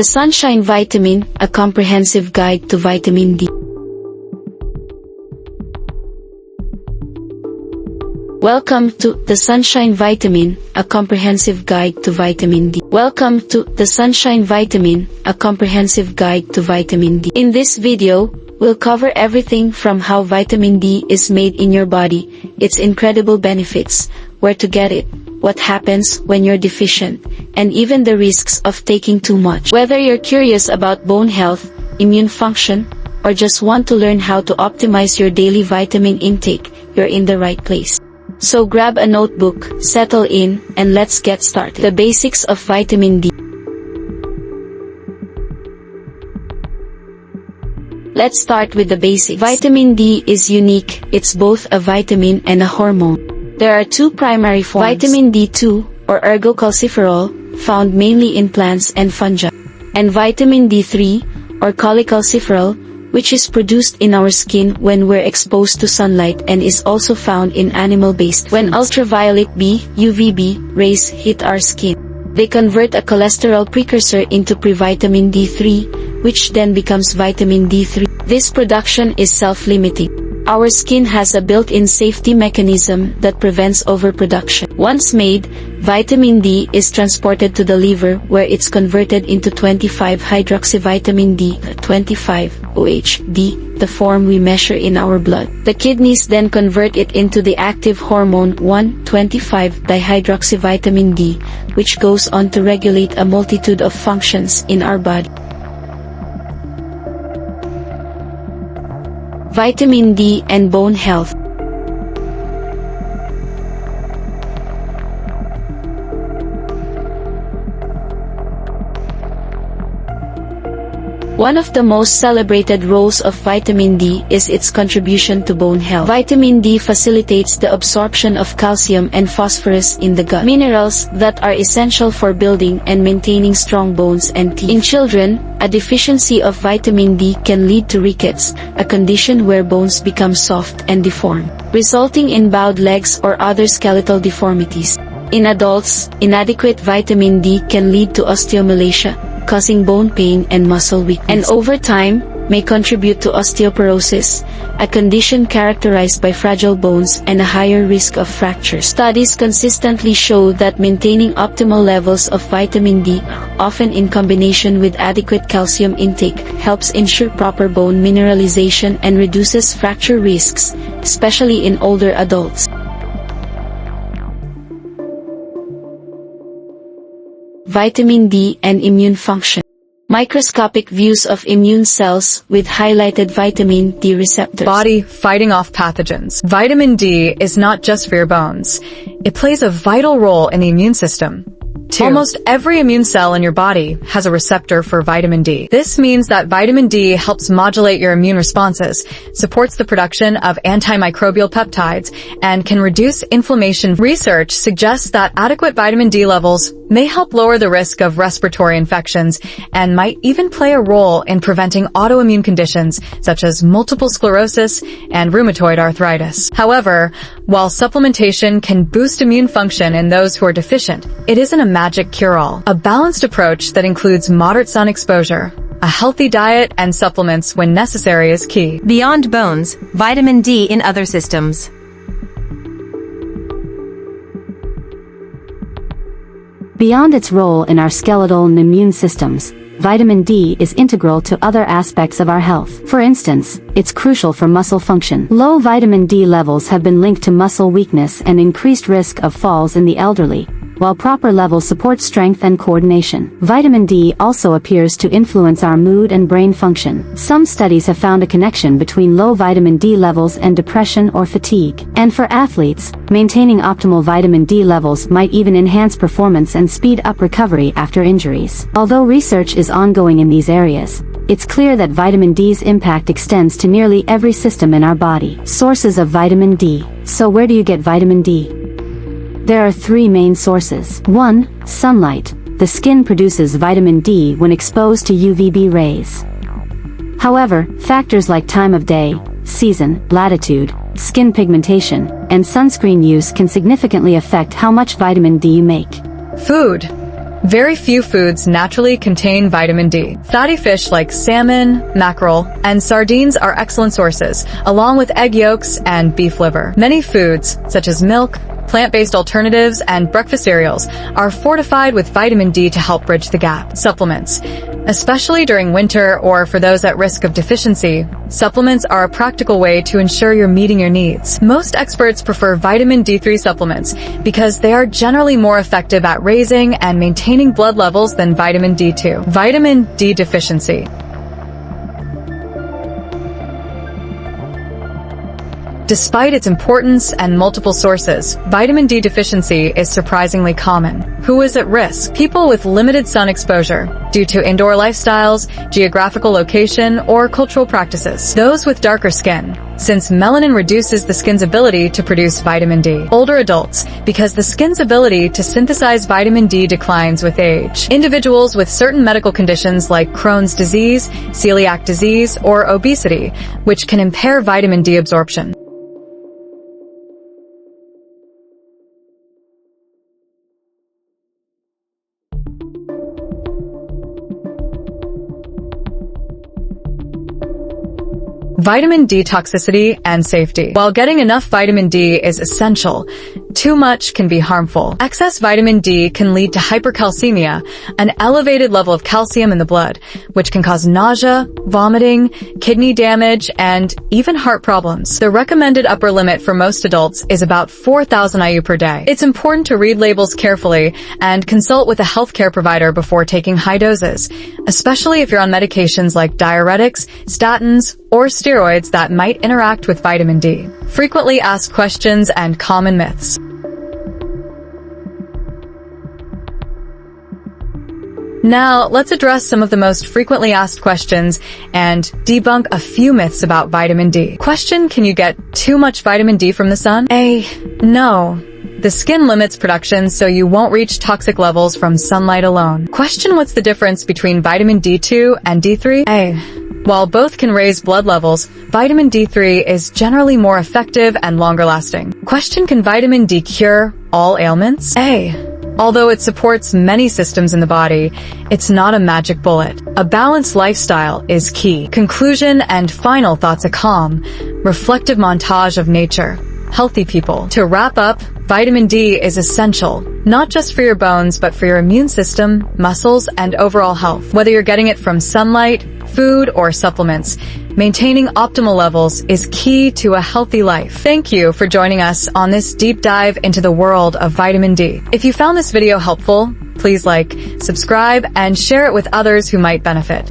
The Sunshine Vitamin, a comprehensive guide to vitamin D. Welcome to The Sunshine Vitamin, a comprehensive guide to vitamin D. Welcome to The Sunshine Vitamin, a comprehensive guide to vitamin D. In this video, we'll cover everything from how vitamin D is made in your body, its incredible benefits, where to get it, what happens when you're deficient, and even the risks of taking too much. Whether you're curious about bone health, immune function, or just want to learn how to optimize your daily vitamin intake, you're in the right place. So grab a notebook, settle in, and let's get started. The basics of vitamin D. Let's start with the basics. Vitamin D is unique. It's both a vitamin and a hormone. There are two primary forms. Vitamin D2, or ergocalciferol, found mainly in plants and fungi. And vitamin D3, or cholecalciferol, which is produced in our skin when we're exposed to sunlight and is also found in animal-based foods. When ultraviolet B, UVB, rays hit our skin, they convert a cholesterol precursor into pre-vitamin D3, which then becomes vitamin D3. This production is self-limiting. Our skin has a built-in safety mechanism that prevents overproduction. Once made, vitamin D is transported to the liver where it's converted into 25-hydroxyvitamin D, 25-OHD, the form we measure in our blood. The kidneys then convert it into the active hormone 1,25-dihydroxyvitamin D, which goes on to regulate a multitude of functions in our body. Vitamin D and bone health. One of the most celebrated roles of vitamin D is its contribution to bone health. Vitamin D facilitates the absorption of calcium and phosphorus in the gut, minerals that are essential for building and maintaining strong bones and teeth. In children, a deficiency of vitamin D can lead to rickets, a condition where bones become soft and deformed, resulting in bowed legs or other skeletal deformities. In adults, inadequate vitamin D can lead to osteomalacia, causing bone pain and muscle weakness, and over time, may contribute to osteoporosis, a condition characterized by fragile bones and a higher risk of fractures. Studies consistently show that maintaining optimal levels of vitamin D, often in combination with adequate calcium intake, helps ensure proper bone mineralization and reduces fracture risks, especially in older adults. Vitamin D and immune function. Microscopic views of immune cells with highlighted vitamin D receptors. Body fighting off pathogens. Vitamin D is not just for your bones. It plays a vital role in the immune system. Almost every immune cell in your body has a receptor for vitamin D. This means that vitamin D helps modulate your immune responses, supports the production of antimicrobial peptides, and can reduce inflammation. Research suggests that adequate vitamin D levels may help lower the risk of respiratory infections and might even play a role in preventing autoimmune conditions such as multiple sclerosis and rheumatoid arthritis. However, while supplementation can boost immune function in those who are deficient, it isn't a magic cure-all. A balanced approach that includes moderate sun exposure, a healthy diet, and supplements when necessary is key. Beyond bones, vitamin D in other systems. Beyond its role in our skeletal and immune systems, vitamin D is integral to other aspects of our health. For instance, it's crucial for muscle function. Low vitamin D levels have been linked to muscle weakness and increased risk of falls in the elderly, while proper levels support strength and coordination. Vitamin D also appears to influence our mood and brain function. Some studies have found a connection between low vitamin D levels and depression or fatigue. And for athletes, maintaining optimal vitamin D levels might even enhance performance and speed up recovery after injuries. Although research is ongoing in these areas, it's clear that vitamin D's impact extends to nearly every system in our body. Sources of vitamin D. So where do you get vitamin D? There are three main sources. 1. Sunlight. The skin produces vitamin D when exposed to UVB rays. However, factors like time of day, season, latitude, skin pigmentation, and sunscreen use can significantly affect how much vitamin D you make. Food. Very few foods naturally contain vitamin D. Fatty fish like salmon, mackerel, and sardines are excellent sources, along with egg yolks and beef liver. Many foods, such as milk, plant-based alternatives, and breakfast cereals, are fortified with vitamin D to help bridge the gap. Supplements. Especially during winter or for those at risk of deficiency, supplements are a practical way to ensure you're meeting your needs. Most experts prefer vitamin D3 supplements because they are generally more effective at raising and maintaining blood levels than vitamin D2. Vitamin D deficiency. Despite its importance and multiple sources, vitamin D deficiency is surprisingly common. Who is at risk? People with limited sun exposure, due to indoor lifestyles, geographical location, or cultural practices. Those with darker skin, since melanin reduces the skin's ability to produce vitamin D. Older adults, because the skin's ability to synthesize vitamin D declines with age. Individuals with certain medical conditions like Crohn's disease, celiac disease, or obesity, which can impair vitamin D absorption. Vitamin D toxicity and safety. While getting enough vitamin D is essential, too much can be harmful. Excess vitamin D can lead to hypercalcemia, an elevated level of calcium in the blood, which can cause nausea, vomiting, kidney damage, and even heart problems. The recommended upper limit for most adults is about 4,000 IU per day. It's important to read labels carefully and consult with a healthcare provider before taking high doses, especially if you're on medications like diuretics, statins, or steroids that might interact with vitamin D. Frequently asked questions and common myths. Now, let's address some of the most frequently asked questions and debunk a few myths about vitamin D. Question: can you get too much vitamin D from the sun? A. No. The skin limits production, so you won't reach toxic levels from sunlight alone. Question: what's the difference between vitamin D2 and D3? A. While both can raise blood levels, vitamin D3 is generally more effective and longer lasting. Question: can vitamin D cure all ailments? A. Although it supports many systems in the body, it's not a magic bullet. A balanced lifestyle is key. Conclusion and final thoughts: a calm, reflective montage of nature. Healthy people. To wrap up, vitamin D is essential, not just for your bones, but for your immune system, muscles, and overall health. Whether you're getting it from sunlight, food, or supplements, maintaining optimal levels is key to a healthy life. Thank you for joining us on this deep dive into the world of vitamin D. If you found this video helpful, please like, subscribe, and share it with others who might benefit.